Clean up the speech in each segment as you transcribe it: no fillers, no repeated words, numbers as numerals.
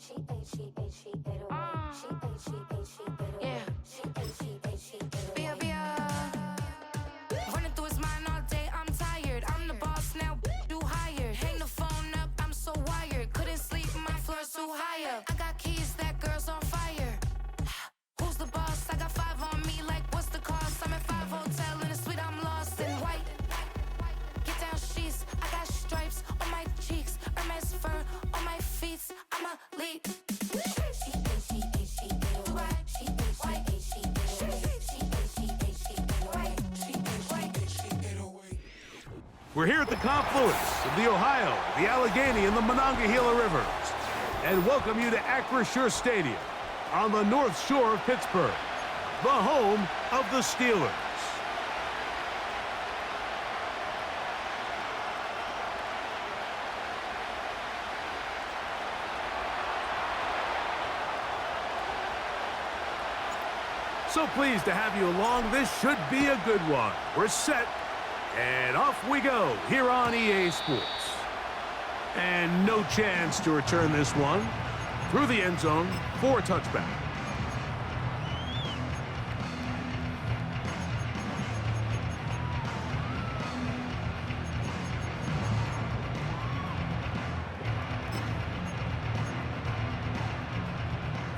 Yeah. Running through his mind all day, I'm tired. I'm the boss now, do higher. Hang the phone up, I'm so wired. Couldn't sleep, my floor's too high up. I got keys, that girl's on fire. Who's the boss? I got 5 on me, like what's the cost? I'm at 5 hotel in a suite, I'm lost in white. Get down sheets, I got stripes on my cheeks, Hermes fur on my feet. I'm a lead. We're here at the confluence of the Ohio, the Allegheny, and the Monongahela Rivers, and welcome you to Acrisure Stadium on the North Shore of Pittsburgh, the home of the Steelers. So pleased to have you along. This should be a good one. We're set. And off we go here on EA Sports. And no chance to return this one through the end zone for a touchback.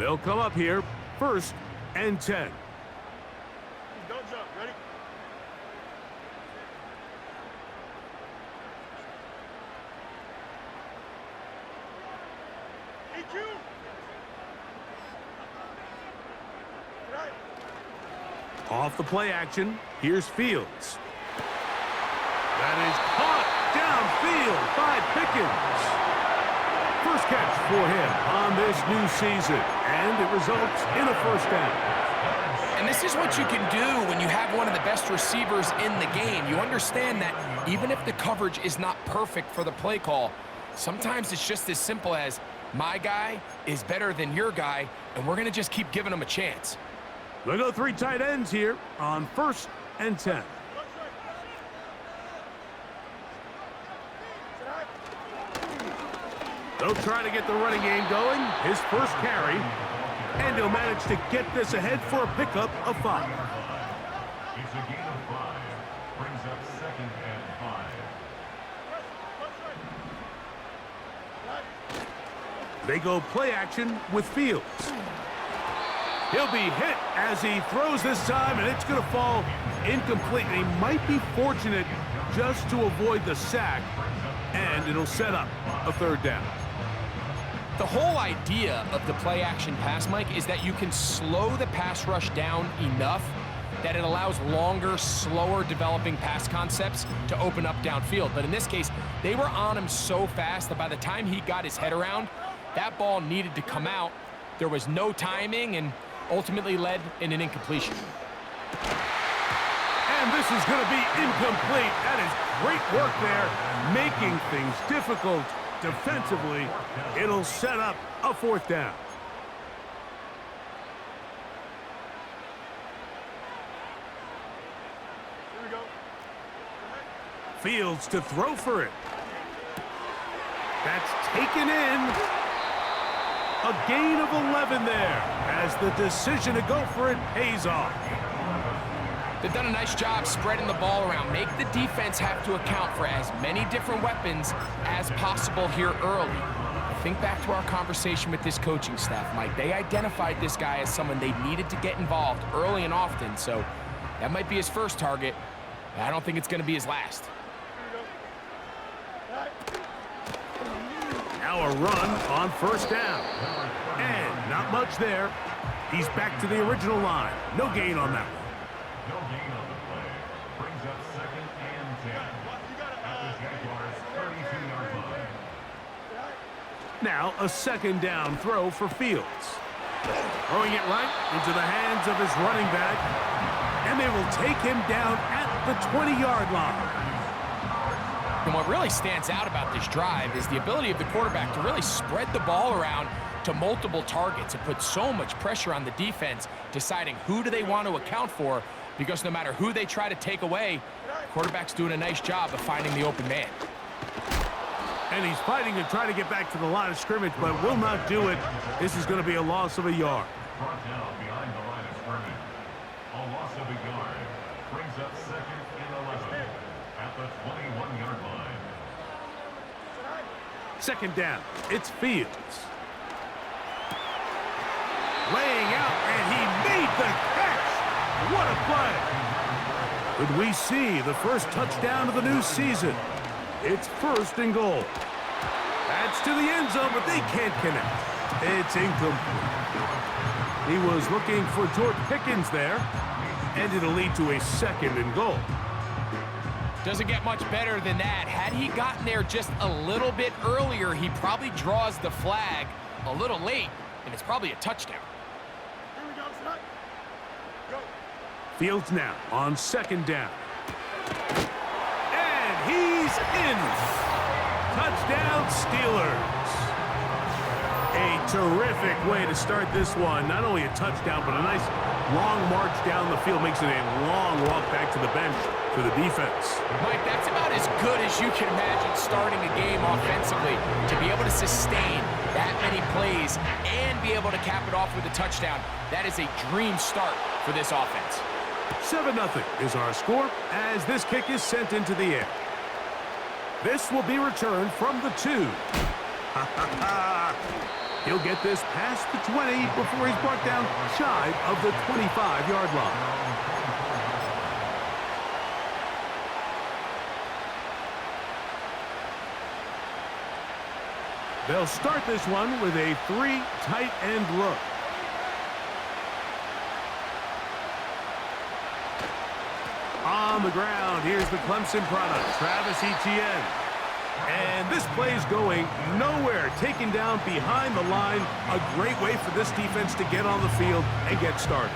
They'll come up here, 1st and 10. Don't jump, ready? Off the play action, here's Fields. That is caught downfield by Pickens. First catch for him on this new season, and it results in a 1st down. And this is what you can do when you have one of the best receivers in the game. You understand that even if the coverage is not perfect for the play call, sometimes it's just as simple as my guy is better than your guy, and we're going to just keep giving him a chance. They'll go 3 tight ends here on 1st and 10. They'll try to get the running game going. His first carry. And he'll manage to get this ahead for a pickup of 5. It's a gain of 5. Brings up 2nd and 5. They go play action with Fields. He'll be hit as he throws this time, and it's going to fall incomplete. And he might be fortunate just to avoid the sack, and it'll set up a 3rd down. The whole idea of the play-action pass, Mike, is that you can slow the pass rush down enough that it allows longer, slower developing pass concepts to open up downfield. But in this case, they were on him so fast that by the time he got his head around, that ball needed to come out. There was no timing and ultimately led in an incompletion. And this is going to be incomplete. That is great work there, making things difficult defensively. It'll set up a 4th down. Here we go. Fields to throw for it. That's taken in. A gain of 11 there as the decision to go for it pays off. They've done a nice job spreading the ball around. Make the defense have to account for as many different weapons as possible here early. Think back to our conversation with this coaching staff, Mike. They identified this guy as someone they needed to get involved early and often, so that might be his first target. I don't think it's going to be his last. Now a run on 1st down. And not much there. He's back to the original line. No gain on that one. No gain on the play. Brings up 2nd and 10. At the Jaguars' 32-yard line. Now a 2nd down throw for Fields. Throwing it right into the hands of his running back. And they will take him down at the 20-yard line. And what really stands out about this drive is the ability of the quarterback to really spread the ball around to multiple targets. It puts so much pressure on the defense, deciding who do they want to account for, because no matter who they try to take away, the quarterback's doing a nice job of finding the open man. And he's fighting to try to get back to the line of scrimmage, but will not do it. This is going to be a loss of a yard. Brought down behind the line of scrimmage. A loss of a yard. Brings up 2nd and 11 at the 21-yard line. 2nd down. It's Fields. Laying out, and he made the catch. What a play. Could we see the first touchdown of the new season? It's 1st and goal. That's to the end zone, but they can't connect. It's incomplete. He was looking for George Pickens there, and it'll lead to a 2nd and goal. Doesn't get much better than that. Had he gotten there just a little bit earlier, he probably draws the flag a little late, and it's probably a touchdown. Here we go, set. Go. Fields now on 2nd down. And he's in. Touchdown, Steelers. A terrific way to start this one. Not only a touchdown, but a nice long march down the field. Makes it a long walk back to the bench for the defense. Mike, that's about as good as you can imagine starting a game offensively. To be able to sustain that many plays and be able to cap it off with a touchdown, that is a dream start for this offense. 7-0 is our score as this kick is sent into the air. This will be returned from the 2. He'll get this past the 20 before he's brought down shy of the 25-yard line. They'll start this one with a 3 tight end look. On the ground, here's the Clemson product, Travis Etienne. And this play's going nowhere, taken down behind the line. A great way for this defense to get on the field and get started.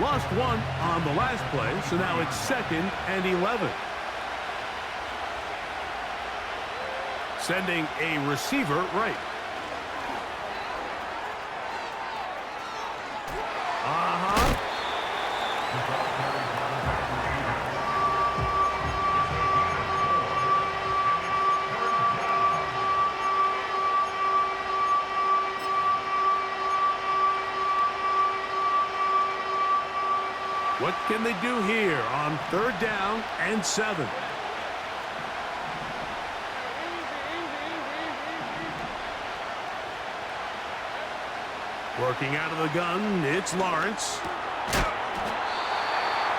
Lost 1 on the last play, so now it's 2nd and 11. Sending a receiver right. What can they do here on 3rd down and 7? Working out of the gun, it's Lawrence.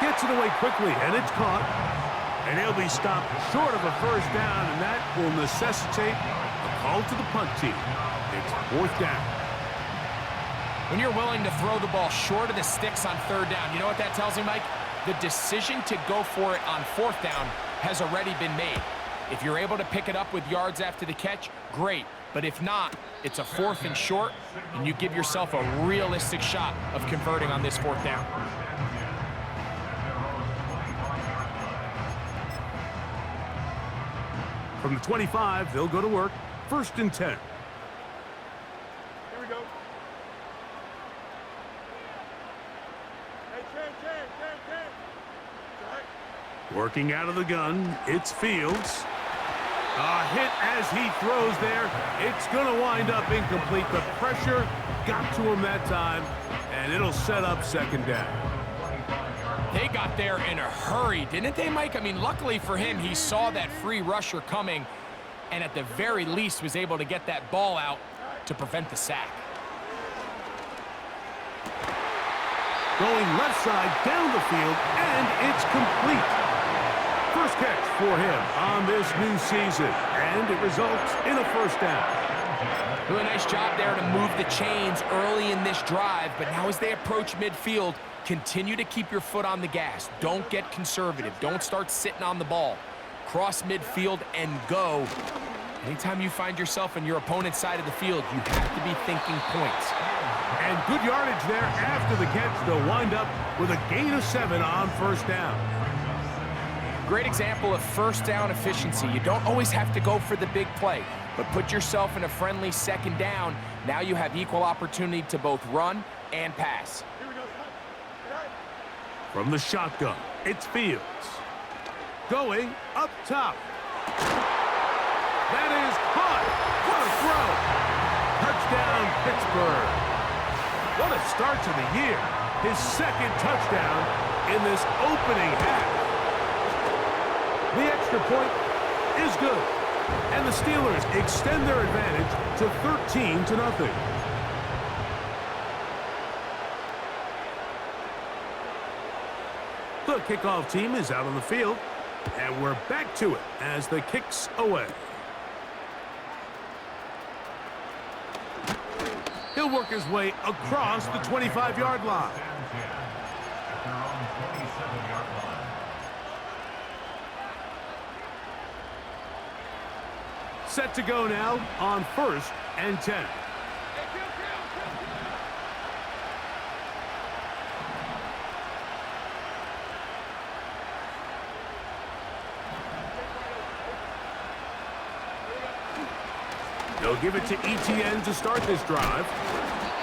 Gets it away quickly, and it's caught. And he'll be stopped short of a 1st down, and that will necessitate a call to the punt team. It's 4th down. When you're willing to throw the ball short of the sticks on 3rd down, you know what that tells me, Mike? The decision to go for it on 4th down has already been made. If you're able to pick it up with yards after the catch, great. But if not, it's a 4th and short, and you give yourself a realistic shot of converting on this 4th down. From the 25, they'll go to work. 1st and 10. Here we go. Hey, 10. Set. Working out of the gun, it's Fields. A hit as he throws there. It's going to wind up incomplete. The pressure got to him that time, and it'll set up 2nd down. They got there in a hurry, didn't they, Mike? I mean, luckily for him, he saw that free rusher coming, and at the very least was able to get that ball out to prevent the sack. Going left side down the field, and it's complete. First catch for him on this new season, and it results in a 1st down. Really nice job there to move the chains early in this drive, but now as they approach midfield, continue to keep your foot on the gas. Don't get conservative. Don't start sitting on the ball. Cross midfield and go. Anytime you find yourself on your opponent's side of the field, you have to be thinking points. And good yardage there after the catch. They'll wind up with a gain of 7 on 1st down. Great example of 1st down efficiency. You don't always have to go for the big play, but put yourself in a friendly 2nd down. Now you have equal opportunity to both run and pass. Here we go. From the shotgun, it's Fields. Going up top. That Touchdown, Pittsburgh. What a start to the year. His second touchdown in this opening half. The extra point is good. And the Steelers extend their advantage to 13-0. The kickoff team is out on the field, and we're back to it as the kick's away. He'll work his way across the 25-yard line. At their own 27-yard line. Set to go now on 1st and 10. They'll give it to ETN to start this drive.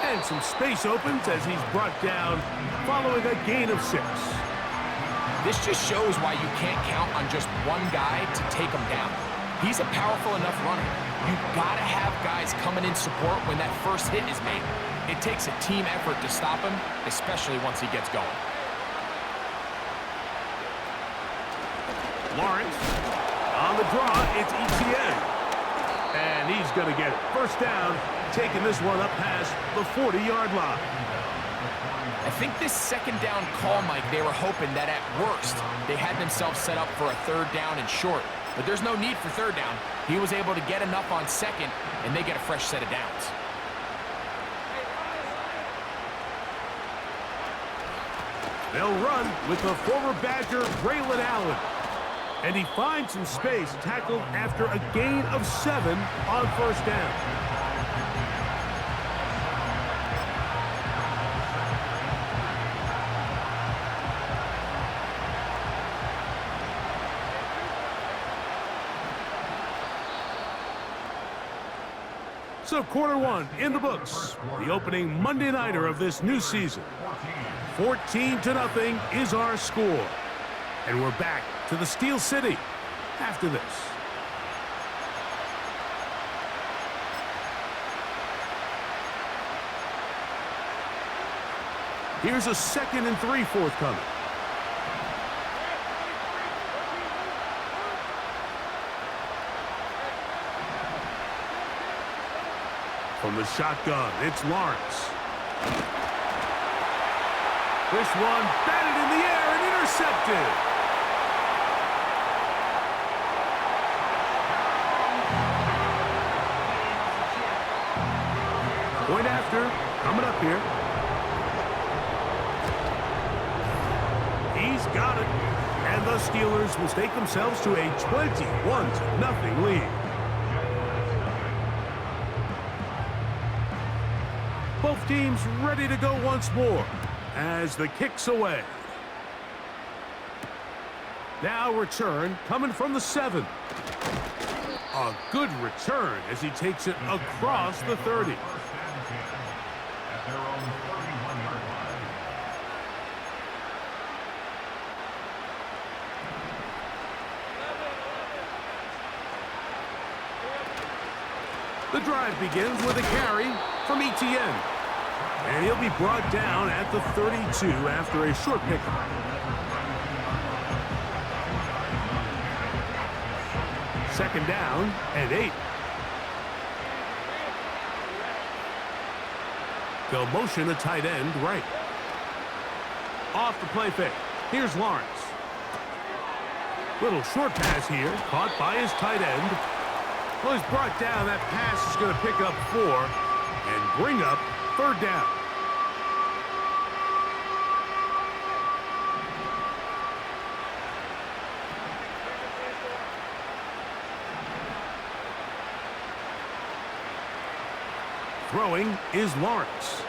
And some space opens as he's brought down following a gain of 6. This just shows why you can't count on just one guy to take him down. He's a powerful enough runner. You've got to have guys coming in support when that first hit is made. It takes a team effort to stop him, especially once he gets going. Lawrence on the draw, it's ETN. And he's going to get first down, taking this one up past the 40-yard line. I think this second down call, Mike, they were hoping that at worst, they had themselves set up for a 3rd down and short. But there's no need for 3rd down. He was able to get enough on 2nd, and they get a fresh set of downs. They'll run with the former Badger, Braylon Allen. And he finds some space, tackled after a gain of 7 on 1st down. So quarter 1 in the books. The opening Monday nighter of this new season. 14-0 is our score. And we're back to the Steel City after this. Here's a 2nd and 3 forthcoming. From the shotgun, it's Lawrence. This one batted in the air and intercepted. Point after, coming up here. He's got it. And the Steelers will stake themselves to a 21-0 lead. Both teams ready to go once more as the kick's away. Now return coming from the 7. A good return as he takes it across the 30. At their own 31-yard line. The drive begins with a carry from ETN. And he'll be brought down at the 32 after a short pickup. Second down and 8. They'll motion a tight end right. Off the play fake. Here's Lawrence. Little short pass here, caught by his tight end. Well, he's brought down. That pass is going to pick up 4 and bring up 3rd down. Throwing is Lawrence.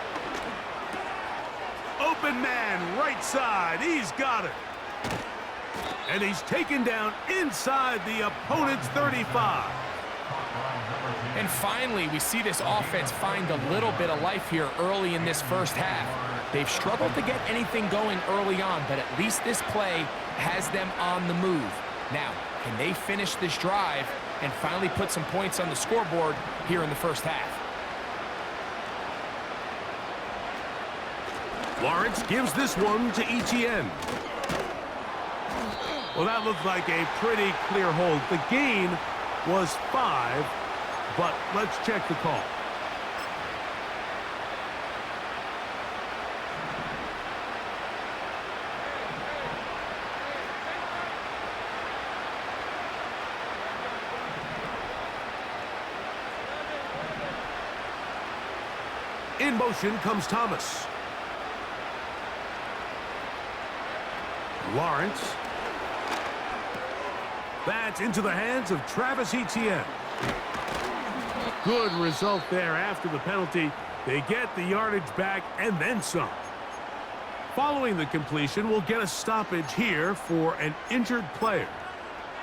Open man, right side. He's got it. And he's taken down inside the opponent's 35. And finally, we see this offense find a little bit of life here early in this first half. They've struggled to get anything going early on, but at least this play has them on the move. Now, can they finish this drive and finally put some points on the scoreboard here in the first half? Lawrence gives this one to ETN. Well, that looked like a pretty clear hold. The gain was 5, but let's check the call. In motion comes Thomas. Lawrence. That's into the hands of Travis Etienne. Good result there after the penalty. They get the yardage back and then some. Following the completion, we'll get a stoppage here for an injured player.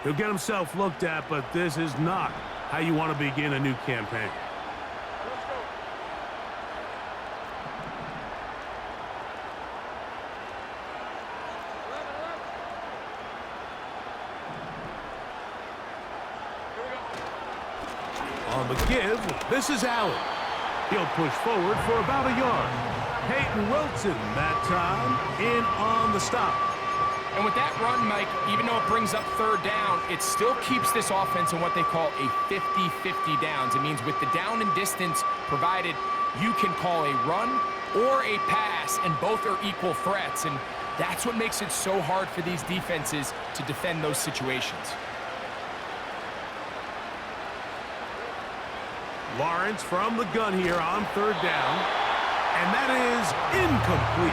He'll get himself looked at, but this is not how you want to begin a new campaign. On the give, this is Allen. He'll push forward for about a yard. Peyton Wilson that time in on the stop. And with that run, Mike, even though it brings up 3rd down, it still keeps this offense in what they call a 50-50 downs. It means with the down and distance provided, you can call a run or a pass, and both are equal threats. And that's what makes it so hard for these defenses to defend those situations. Lawrence from the gun here on 3rd down, and that is incomplete.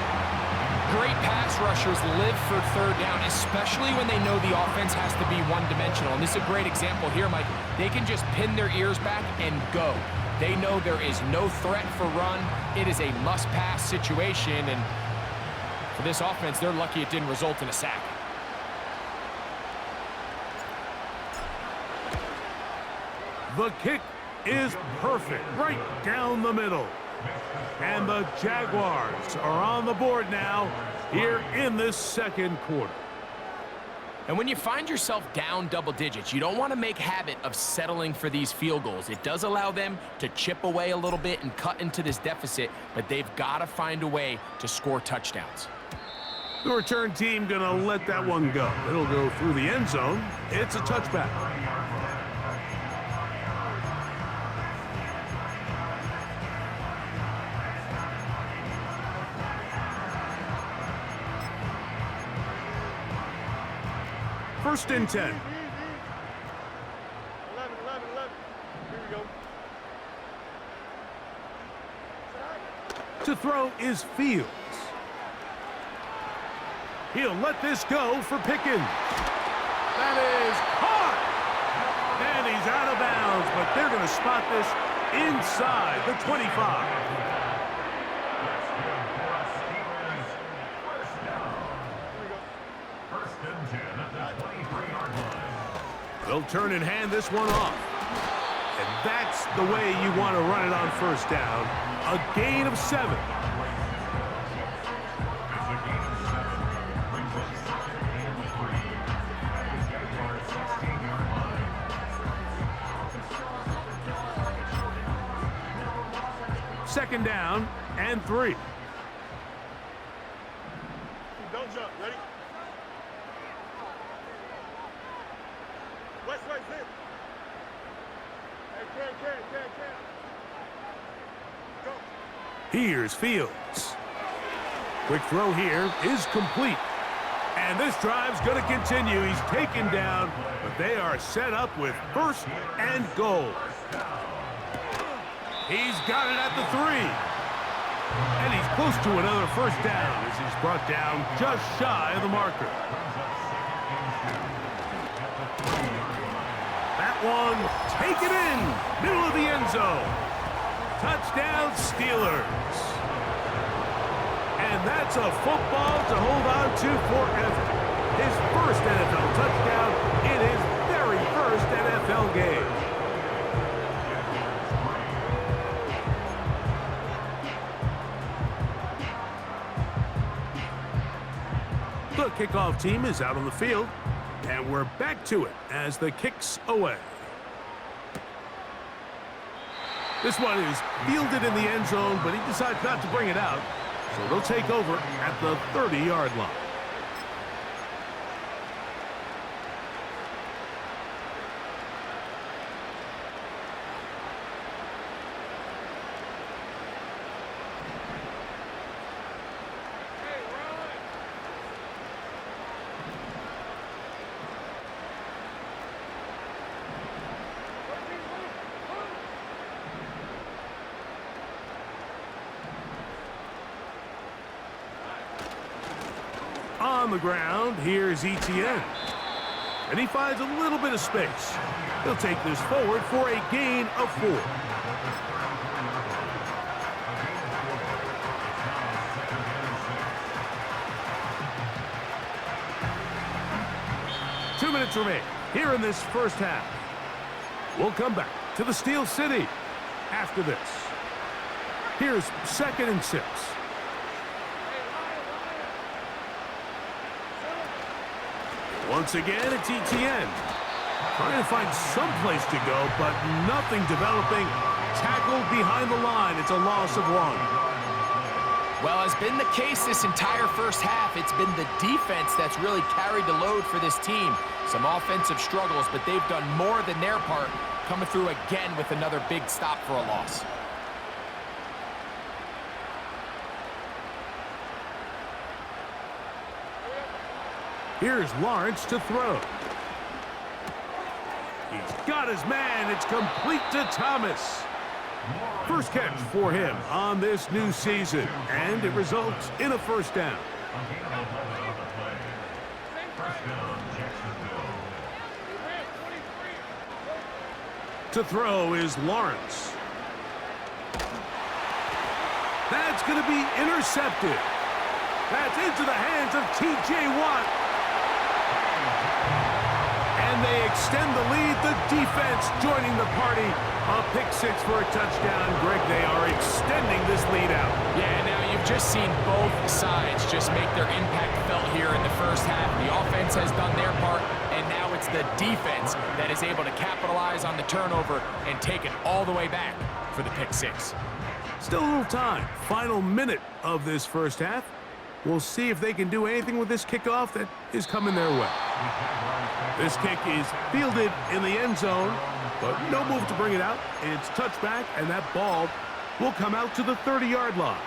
Great pass rushers live for 3rd down, especially when they know the offense has to be one-dimensional. And this is a great example here, Mike. They can just pin their ears back and go. They know there is no threat for run. It is a must-pass situation, and for this offense, they're lucky it didn't result in a sack. The kick is perfect, right down the middle. And the Jaguars are on the board now here in this 2nd quarter. And when you find yourself down double digits, you don't want to make habit of settling for these field goals. It does allow them to chip away a little bit and cut into this deficit, but they've got to find a way to score touchdowns. The return team gonna let that one go. It'll go through the end zone. It's a touchback. First and 10. 11, 11, 11. Here we go. To throw is Fields. He'll let this go for Pickens. That is caught! And he's out of bounds, but they're going to spot this inside the 25. They'll turn and hand this one off. And that's the way you want to run it on 1st down. A gain of 7. Second down and 3. Don't jump. Ready? West, right, zip. Hey, can. Go. Here's Fields. Quick throw here is complete. And this drive's going to continue. He's taken down, but they are set up with 1st and goal. He's got it at the 3. And he's close to another 1st down as he's brought down just shy of the marker. That one taken in, middle of the end zone. Touchdown Steelers. And that's a football to hold on to forever. His 1st NFL touchdown in his very 1st NFL game. The kickoff team is out on the field, and we're back to it as the kick's away. This one is fielded in the end zone, but he decides not to bring it out. So they'll take over at the 30-yard line. On the ground, here's Etienne. And he finds a little bit of space. He'll take this forward for a gain of 4. Two minutes remain here in this first half. We'll come back to the Steel City after this. Here's 2nd and 6. Once again, it's Etienne. Trying to find some place to go, but nothing developing. Tackled behind the line. It's a loss of 1. Well, as been the case this entire first half, it's been the defense that's really carried the load for this team. Some offensive struggles, but they've done more than their part, coming through again with another big stop for a loss. Here's Lawrence to throw. He's got his man. It's complete to Thomas. First catch for him on this new season, and it results in a first down. To throw is Lawrence. That's going to be intercepted. That's into the hands of T.J. Watt. And they extend the lead. The defense joining the party. A pick 6 for a touchdown. Greg, they are extending this lead out. Yeah, now you've just seen both sides just make their impact felt here in the first half. The offense has done their part, and now it's the defense that is able to capitalize on the turnover and take it all the way back for the pick 6. Still a little time. Final minute of this first half. We'll see if they can do anything with this kickoff that is coming their way. This kick is fielded in the end zone, but no move to bring it out. It's touchback, and that ball will come out to the 30-yard line.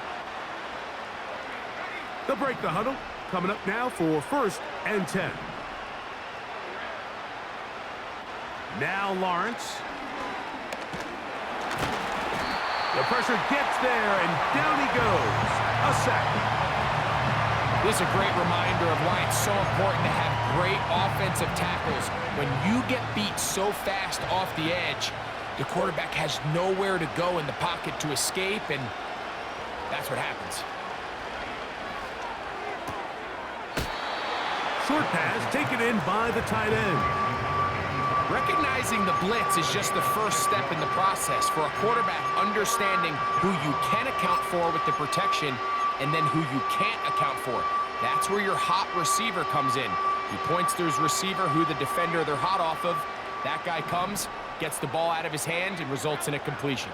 They'll break the huddle. Coming up now for 1st and 10. Now Lawrence. The pressure gets there, and down he goes. A sack. This is a great reminder of why it's so important to have great offensive tackles. When you get beat so fast off the edge, the quarterback has nowhere to go in the pocket to escape, and that's what happens. Short pass taken in by the tight end. Recognizing the blitz is just the first step in the process for a quarterback understanding who you can account for with the protection and then who you can't account for. That's where your hot receiver comes in. He points to his receiver who the defender they're hot off of. That guy comes, gets the ball out of his hand, and results in a completion.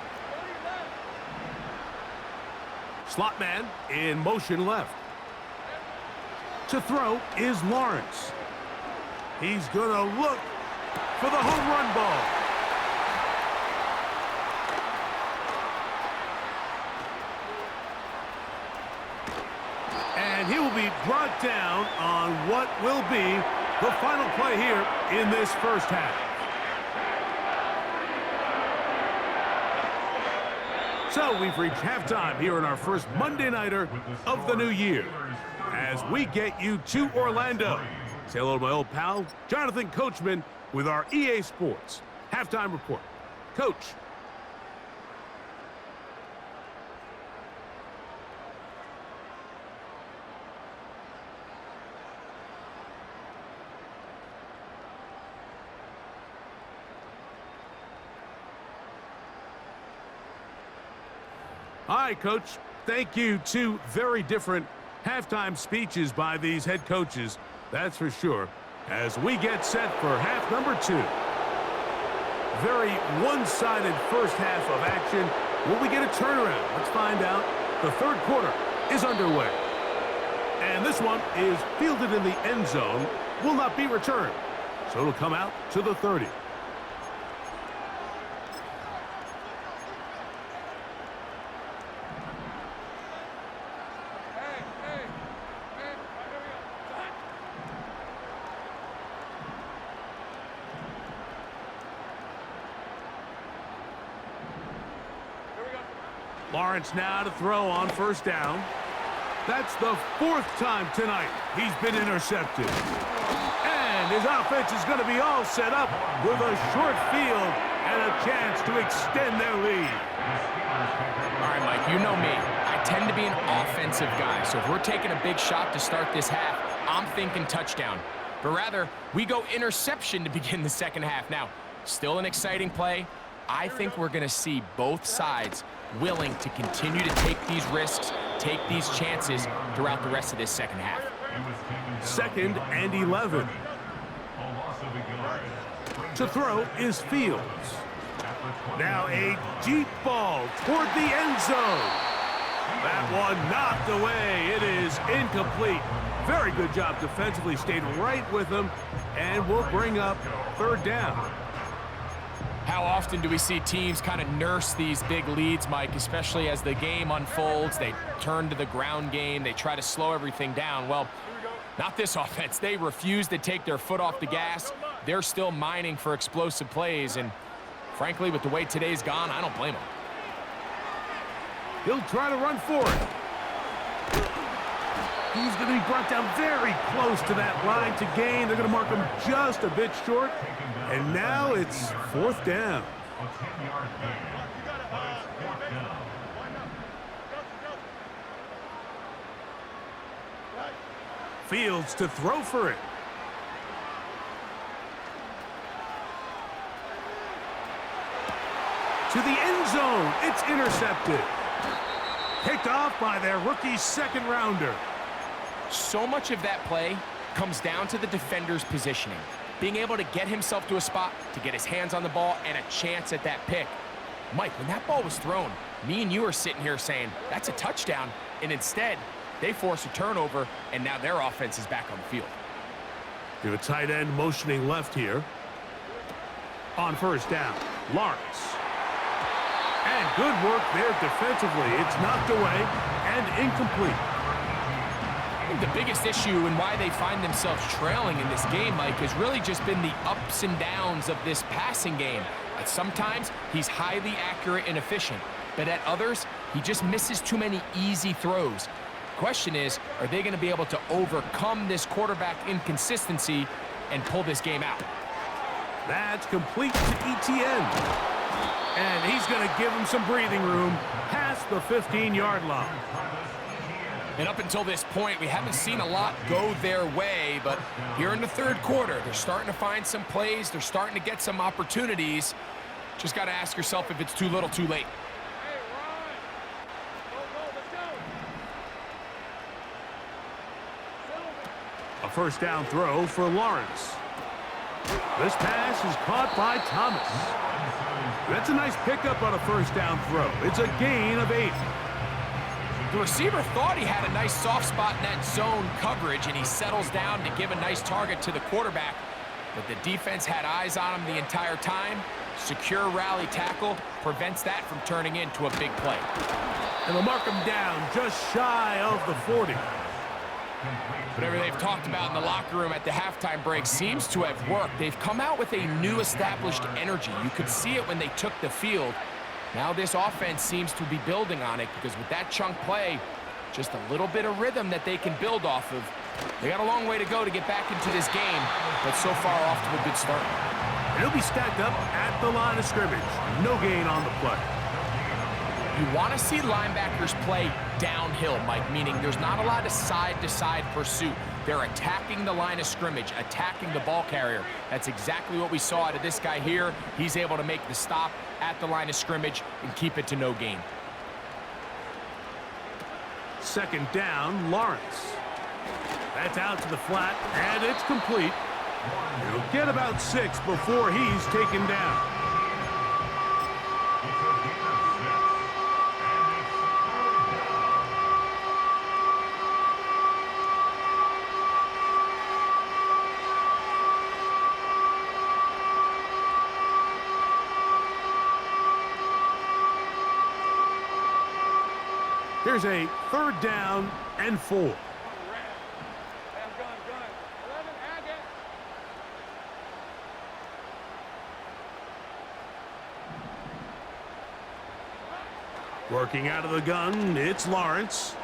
Slot man in motion left. To throw is Lawrence. He's gonna look for the home run ball. And he will be brought down on what will be the final play here in this first half. So we've reached halftime here in our first Monday Nighter of the new year as we get you to Orlando. Say hello to my old pal, Jonathan Coachman, with our EA Sports halftime report. Coach. All right, Coach. Thank you. Two very different halftime speeches by these head coaches, that's for sure, as we get set for half number 2. Very one-sided first half of action. Will we get a turnaround? Let's find out. The third quarter is underway. And this one is fielded in the end zone, will not be returned. So it'll come out to the 30. Lawrence now to throw on first down. That's the 4th time tonight he's been intercepted. And his offense is going to be all set up with a short field and a chance to extend their lead. All right, Mike, you know me. I tend to be an offensive guy, so if we're taking a big shot to start this half, I'm thinking touchdown. But rather, we go interception to begin the second half. Now, still an exciting play. I think we're going to see both sides willing to continue to take these risks, take these chances throughout the rest of this second half. 2nd and 11. To throw is Fields. Now a deep ball toward the end zone. That one knocked away. It is incomplete. Very good job defensively. Stayed right with him and will bring up 3rd down. How often do we see teams kind of nurse these big leads, Mike, especially as the game unfolds? They turn to the ground game. They try to slow everything down. Well, not this offense. They refuse to take their foot off the gas. They're still mining for explosive plays. And frankly, with the way today's gone, I don't blame them. He'll try to run for it. He's going to be brought down very close to that line to gain. They're going to mark him just a bit short. And now it's 4th down. A 10-yard gain. But it's 4th down. Fields to throw for it. To the end zone. It's intercepted. Picked off by their rookie 2nd rounder. So much of that play comes down to the defender's positioning. Being able to get himself to a spot, to get his hands on the ball, and a chance at that pick. Mike, when that ball was thrown, me and you are sitting here saying, that's a touchdown, and instead, they force a turnover, and now their offense is back on the field. We have a tight end motioning left here. On first down, Lawrence. And good work there defensively. It's knocked away and incomplete. I think the biggest issue and why they find themselves trailing in this game, Mike, has really just been the ups and downs of this passing game. At sometimes, he's highly accurate and efficient, but at others, he just misses too many easy throws. Question is, are they going to be able to overcome this quarterback inconsistency and pull this game out? That's complete to ETN. And he's going to give him some breathing room past the 15-yard line. And up until this point, we haven't seen a lot go their way, but here in the 3rd quarter, they're starting to find some plays. They're starting to get some opportunities. Just got to ask yourself if it's too little, too late. A first down throw for Lawrence. This pass is caught by Thomas. That's a nice pickup on a first down throw. It's a gain of 8. The receiver thought he had a nice soft spot in that zone coverage, and he settles down to give a nice target to the quarterback. But the defense had eyes on him the entire time. Secure rally tackle prevents that from turning into a big play. And they'll mark him down just shy of the 40. Whatever they've talked about in the locker room at the halftime break seems to have worked. They've come out with a new established energy. You could see it when they took the field. Now this offense seems to be building on it because with that chunk play, just a little bit of rhythm that they can build off of. They got a long way to go to get back into this game, but so far off to a good start. He'll be stacked up at the line of scrimmage. No gain on the play. You want to see linebackers play downhill, Mike, meaning there's not a lot of side-to-side pursuit. They're attacking the line of scrimmage, attacking the ball carrier. That's exactly what we saw out of this guy here. He's able to make the stop at the line of scrimmage and keep it to no gain. Second down, Lawrence. That's out to the flat, and it's complete. He'll get about 6 before he's taken down. Here's a 3rd down and 4. Gun. 11, Agate. Working out of the gun, it's Lawrence.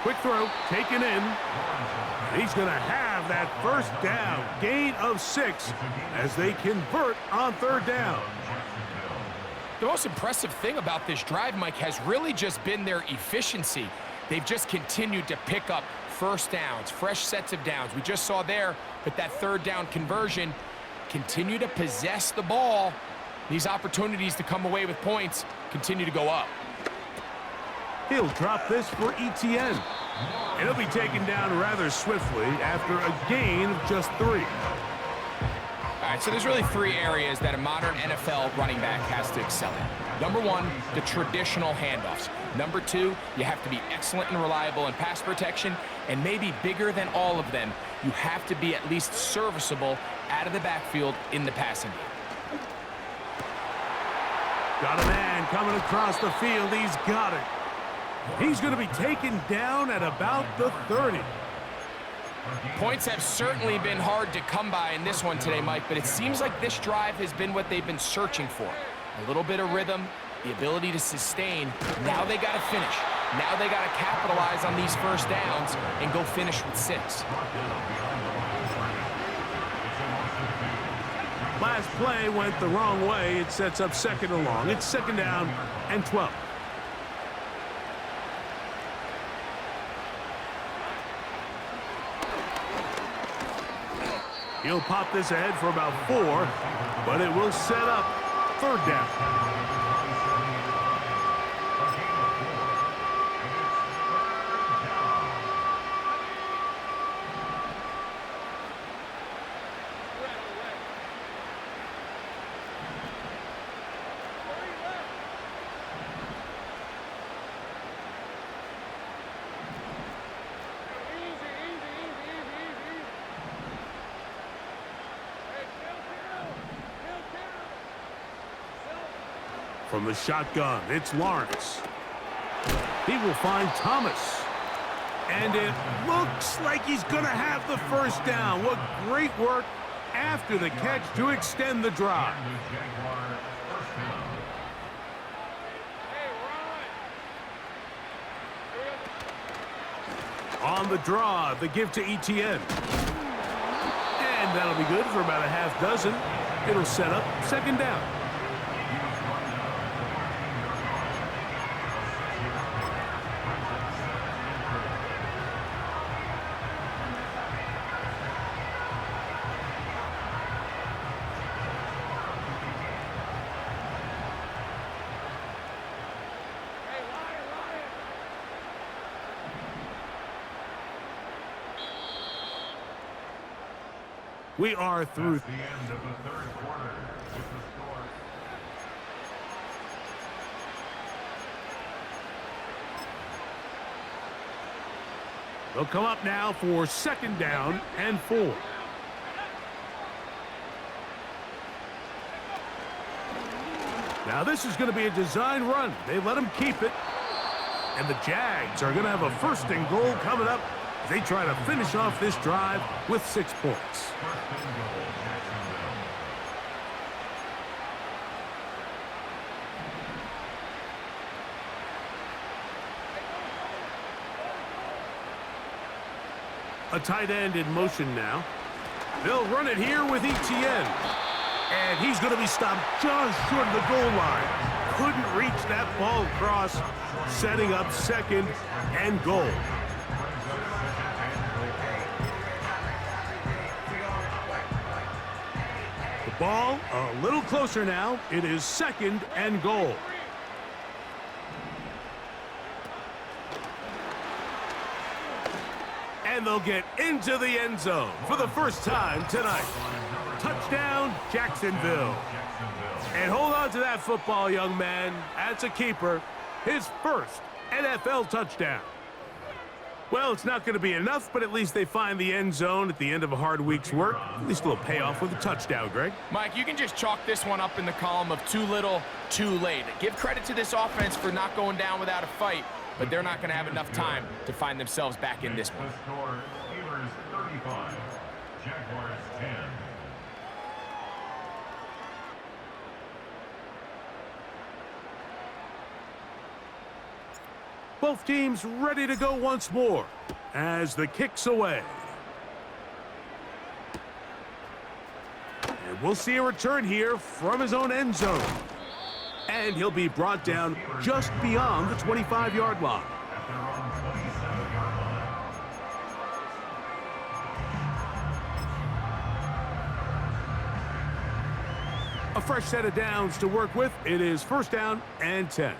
Quick throw, taken in. He's going to have that 1st down, gain of 6 as they convert on 3rd down. The most impressive thing about this drive, Mike, has really just been their efficiency. They've just continued to pick up 1st downs, fresh sets of downs. We just saw there with that 3rd down conversion, continue to possess the ball. These opportunities to come away with points continue to go up. He'll drop this for ETN. And he'll be taken down rather swiftly after a gain of just 3. All right, so there's really 3 areas that a modern NFL running back has to excel in. Number 1, the traditional handoffs. Number 2, you have to be excellent and reliable in pass protection. And maybe bigger than all of them, you have to be at least serviceable out of the backfield in the passing game. Got a man coming across the field. He's got it. He's going to be taken down at about the 30. Points have certainly been hard to come by in this one today, Mike, but it seems like this drive has been what they've been searching for. A little bit of rhythm, the ability to sustain. Now they got to finish. Now they got to capitalize on these 1st downs and go finish with 6. Last play went the wrong way. It sets up 2nd and long. It's 2nd down and 12. He'll pop this ahead for about 4, but it will set up 3rd down. From the shotgun, it's Lawrence. He will find Thomas. And it looks like he's going to have the 1st down. What great work after the catch to extend the drive. On the draw, the give to ETN. And that'll be good for about a half dozen. It'll set up 2nd down. We are through. That's the end of the 3rd quarter. With the score. They'll come up now for 2nd down and 4. Now this is going to be a design run. They let him keep it. And the Jags are going to have a 1st and goal coming up as they try to finish off this drive with 6 points. A tight end in motion now. They'll run it here with ETN. And he's going to be stopped just short of the goal line. Couldn't reach that ball across, setting up 2nd and goal. The ball a little closer now. It is 2nd and goal. And they'll get into the end zone for the 1st time tonight. Touchdown, Jacksonville. And hold on to that football, young man. That's a keeper. His 1st NFL touchdown. Well, it's not going to be enough, but at least they find the end zone at the end of a hard week's work. At least a little payoff with a touchdown, Greg. Mike, you can just chalk this one up in the column of too little, too late. Give credit to this offense for not going down without a fight, but they're not going to have enough time to find themselves back in this one. The score, Steelers 35, Jaguars 10. Both teams ready to go once more as the kick's away. And we'll see a return here from his own end zone. And he'll be brought down just beyond the 25-yard line. At their own 27-yard line. A fresh set of downs to work with. It is first down and 10.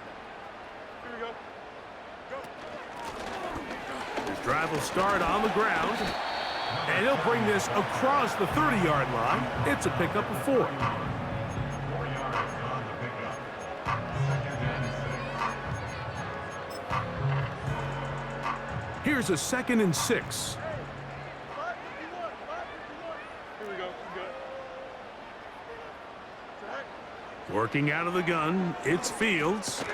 His drive will start on the ground. And he'll bring this across the 30-yard line. It's a pickup of 4. 4 yards on the pickup. Second and 6. Here's a 2nd and 6. Here we go. Good. Working out of the gun, it's Fields.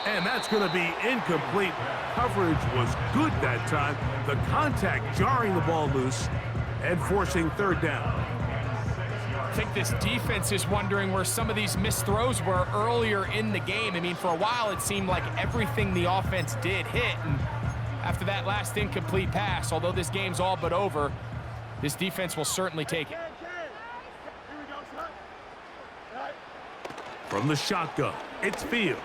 And that's going to be incomplete. Coverage was good that time. The contact jarring the ball loose and forcing 3rd down. I think this defense is wondering where some of these missed throws were earlier in the game. I mean, for a while, it seemed like everything the offense did hit. And after that last incomplete pass, although this game's all but over, this defense will certainly take it. Here we go, son. Right. From the shotgun, it's Fields.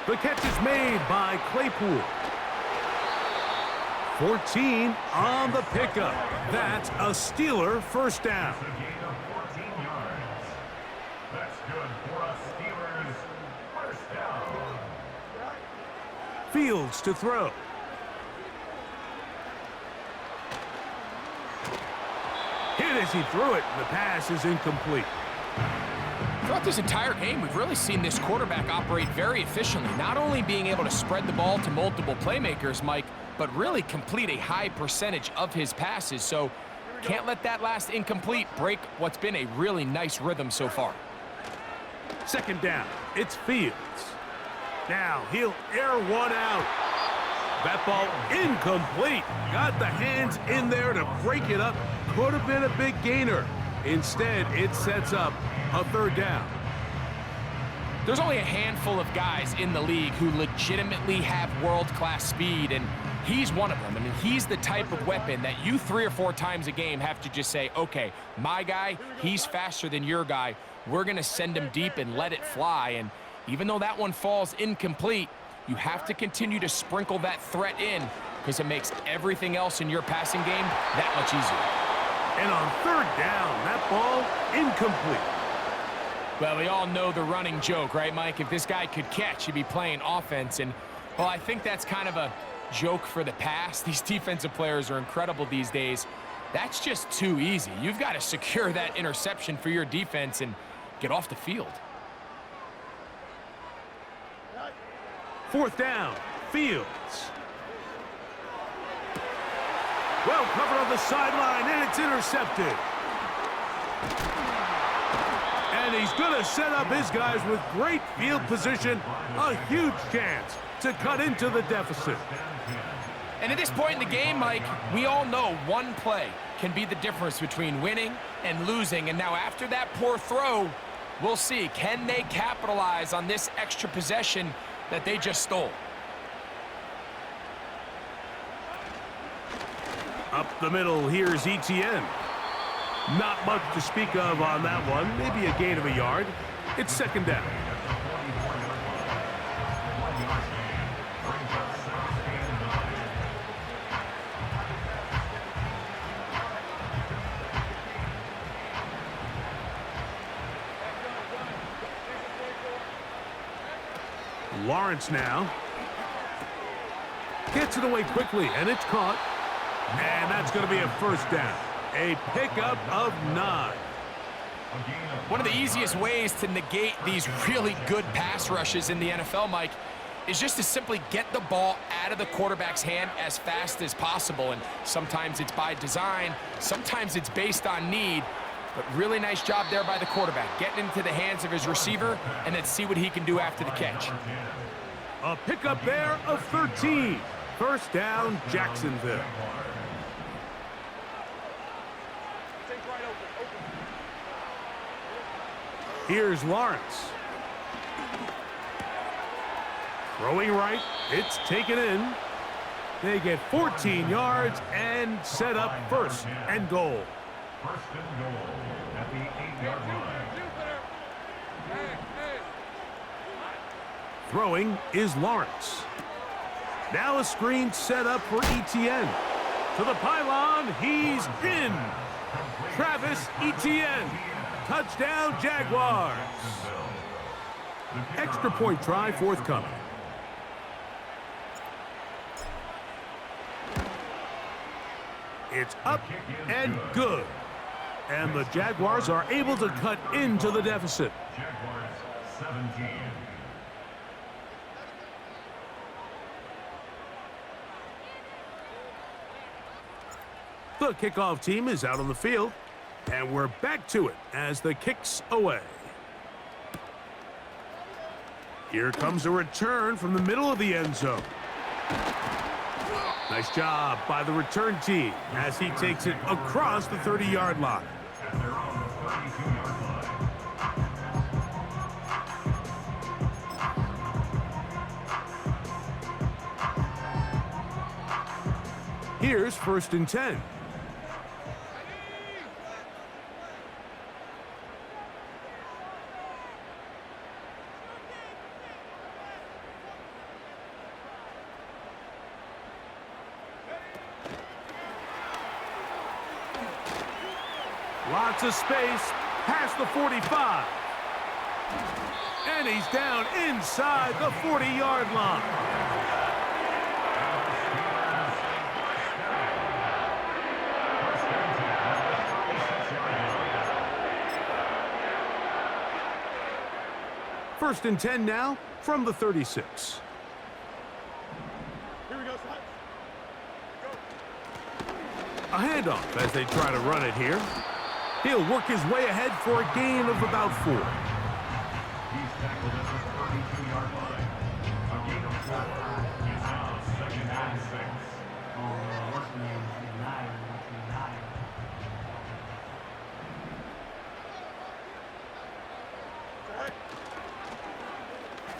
The catch is made by Claypool. 14 on the pickup. That's a Steeler first down. A gain of 14 yards. That's good for a Steelers first down. Fields to throw. Hit as he threw it. The pass is incomplete. Throughout this entire game, we've really seen this quarterback operate very efficiently, not only being able to spread the ball to multiple playmakers, Mike, but really complete a high percentage of his passes. So can't let that last incomplete break what's been a really nice rhythm so far. 2nd down, it's Fields. Now he'll air one out. That ball incomplete. Got the hands in there to break it up. Could have been a big gainer. Instead, it sets up a 3rd down. There's only a handful of guys in the league who legitimately have world-class speed, and he's one of them. I mean, he's the type of weapon that you 3 or 4 times a game have to just say, okay, my guy, he's faster than your guy. We're going to send him deep and let it fly. And even though that one falls incomplete, you have to continue to sprinkle that threat in because it makes everything else in your passing game that much easier. And on 3rd down, that ball incomplete. Well, we all know the running joke, right, Mike? If this guy could catch, he'd be playing offense. And, well, I think that's kind of a joke for the past. These defensive players are incredible these days. That's just too easy. You've got to secure that interception for your defense and get off the field. 4th down, Fields. Well covered on the sideline, and it's intercepted. And he's going to set up his guys with great field position. A huge chance to cut into the deficit. And at this point in the game, Mike, we all know one play can be the difference between winning and losing. And now after that poor throw, we'll see, can they capitalize on this extra possession that they just stole? Up the middle, here's Etienne. Not much to speak of on that one. Maybe a gain of a yard. It's 2nd down. Lawrence now. Gets it away quickly, and it's caught. And that's going to be a first down. A pickup of 9. One of the easiest ways to negate these really good pass rushes in the NFL, Mike, is just to simply get the ball out of the quarterback's hand as fast as possible. And sometimes it's by design, sometimes it's based on need. But really nice job there by the quarterback, getting into the hands of his receiver and then see what he can do after the catch. A pickup there of 13. First down, Jacksonville. Here's Lawrence. Throwing right, it's taken in. They get 14 yards and set up first and goal. First and goal at the 8-yard line. Throwing is Lawrence. Now a screen set up for Etienne. To the pylon, he's in. Travis Etienne. Touchdown, Jaguars. Extra point try forthcoming. It's up and good. And the Jaguars are able to cut into the deficit. Jaguars 17. The kickoff team is out on the field, and we're back to it as the kick's away. Here comes a return from the middle of the end zone. Nice job by the return team as he takes it across the 30-yard line. And they're on the 32-yard line. Here's first and 10. Lots of space past the 45. And he's down inside the 40-yard line. First and 10 now from the 36. Here we go, son. A handoff as they try to run it here. He'll work his way ahead for a gain of about 4. He's tackled at the 32-yard line. A gain of 4. It's now second and 6.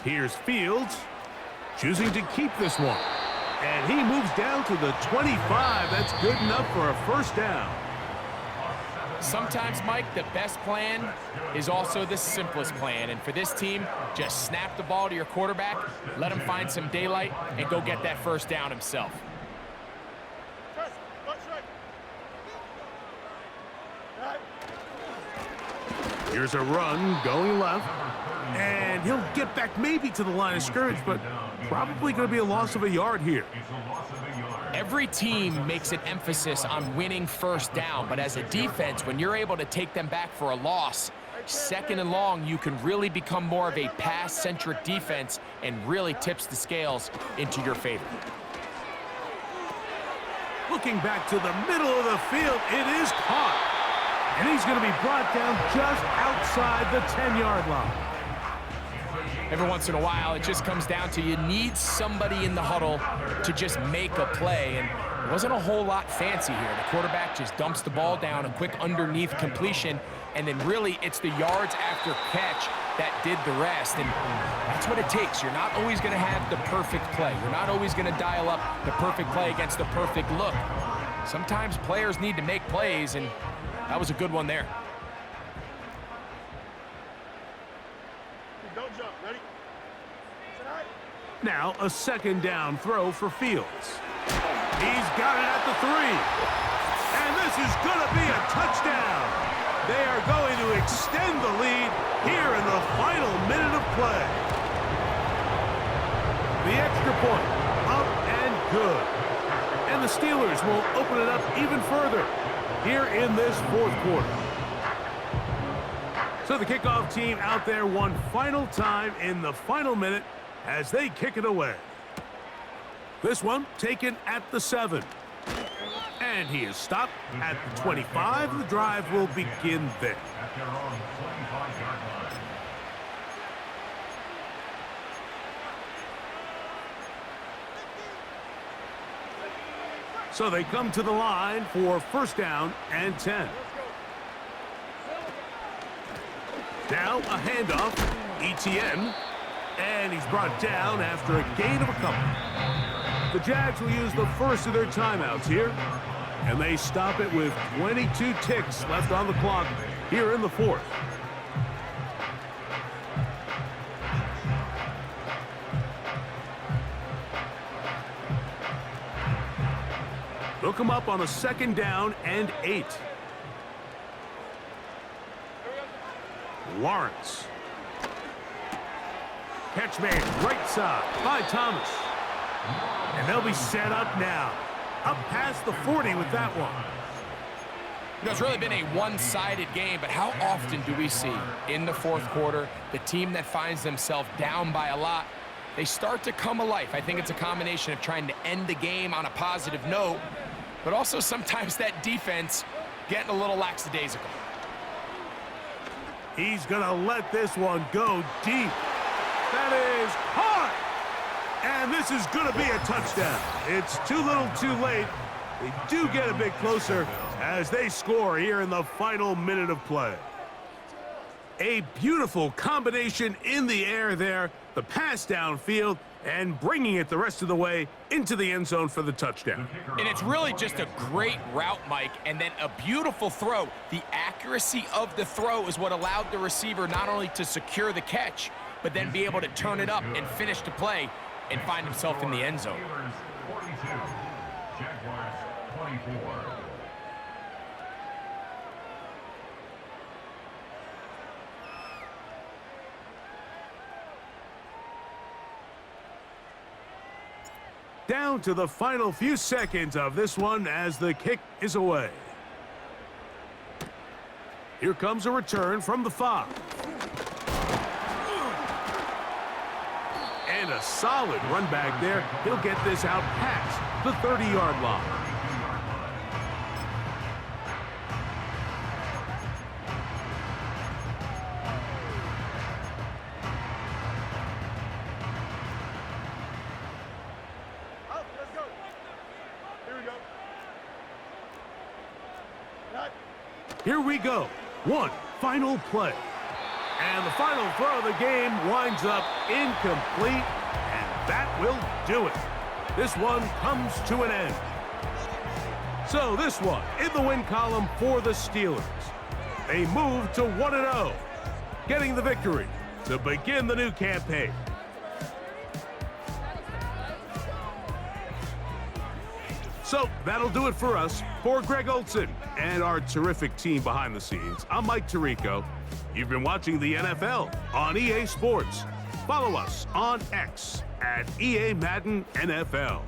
Here's Fields, choosing to keep this one. And he moves down to the 25. That's good enough for a first down. Sometimes, Mike, the best plan is also the simplest plan. And for this team, just snap the ball to your quarterback, let him find some daylight, and go get that first down himself. Here's a run going left. And he'll get back maybe to the line of scrimmage, but probably going to be a loss of a yard here. It's a loss of a yard. Every team makes an emphasis on winning first down, but as a defense, when you're able to take them back for a loss, second and long, you can really become more of a pass-centric defense and really tips the scales into your favor. Looking back to the middle of the field, it is caught. And he's going to be brought down just outside the 10-yard line. Every once in a while, it just comes down to you need somebody in the huddle to just make a play, and it wasn't a whole lot fancy here. The quarterback just dumps the ball down, a quick underneath completion, and then really it's the yards after catch that did the rest, and that's what it takes. You're not always going to have the perfect play. You're not always going to dial up the perfect play against the perfect look. Sometimes players need to make plays, and that was a good one there. Don't jump. Ready? Now a second down throw for Fields. He's got it at the 3. And this is going to be a touchdown. They are going to extend the lead here in the final minute of play. The extra point, up and good. And the Steelers will open it up even further here in this fourth quarter. So the kickoff team out there one final time in the final minute as they kick it away. This one taken at the 7. And he is stopped at the 25. The drive will begin there. At their own 25-yard line. So they come to the line for first down and 10. Now a handoff, ETN, and he's brought down after a gain of a couple. The Jags will use the first of their timeouts here, and they stop it with 22 ticks left on the clock here in the 4th. They'll come up on a 2nd down and 8. Lawrence. Catch made right side by Thomas. And they'll be set up now. Up past the 40 with that one. You know, it's really been a one-sided game, but how often do we see in the 4th quarter the team that finds themselves down by a lot, they start to come alive? I think it's a combination of trying to end the game on a positive note, but also sometimes that defense getting a little lackadaisical. He's going to let this one go deep. That is hard. And this is going to be a touchdown. It's too little too late. They do get a bit closer as they score here in the final minute of play. A beautiful combination in the air there. The pass downfield and bringing it the rest of the way into the end zone for the touchdown. And it's really just a great route, Mike, and then a beautiful throw. The accuracy of the throw is what allowed the receiver not only to secure the catch, but then be able to turn it up and finish the play and find himself in the end zone. Steelers 42, Jaguars 24. Down to the final few seconds of this one as the kick is away. Here comes a return from the 5. And a solid run back there. He'll get this out past the 30-yard line. Let's go. Here we go. Cut. Here we go. One final play. And the final throw of the game winds up incomplete, and that will do it. This one comes to an end. So this one in the win column for the Steelers. They move to 1-0, getting the victory to begin the new campaign. So that'll do it for us. For Greg Olson and our terrific team behind the scenes, I'm Mike Tirico. You've been watching the NFL on EA Sports. Follow us on X at EA Madden NFL.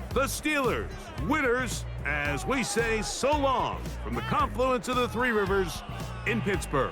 The Steelers, winners, as we say so long from the confluence of the Three Rivers in Pittsburgh.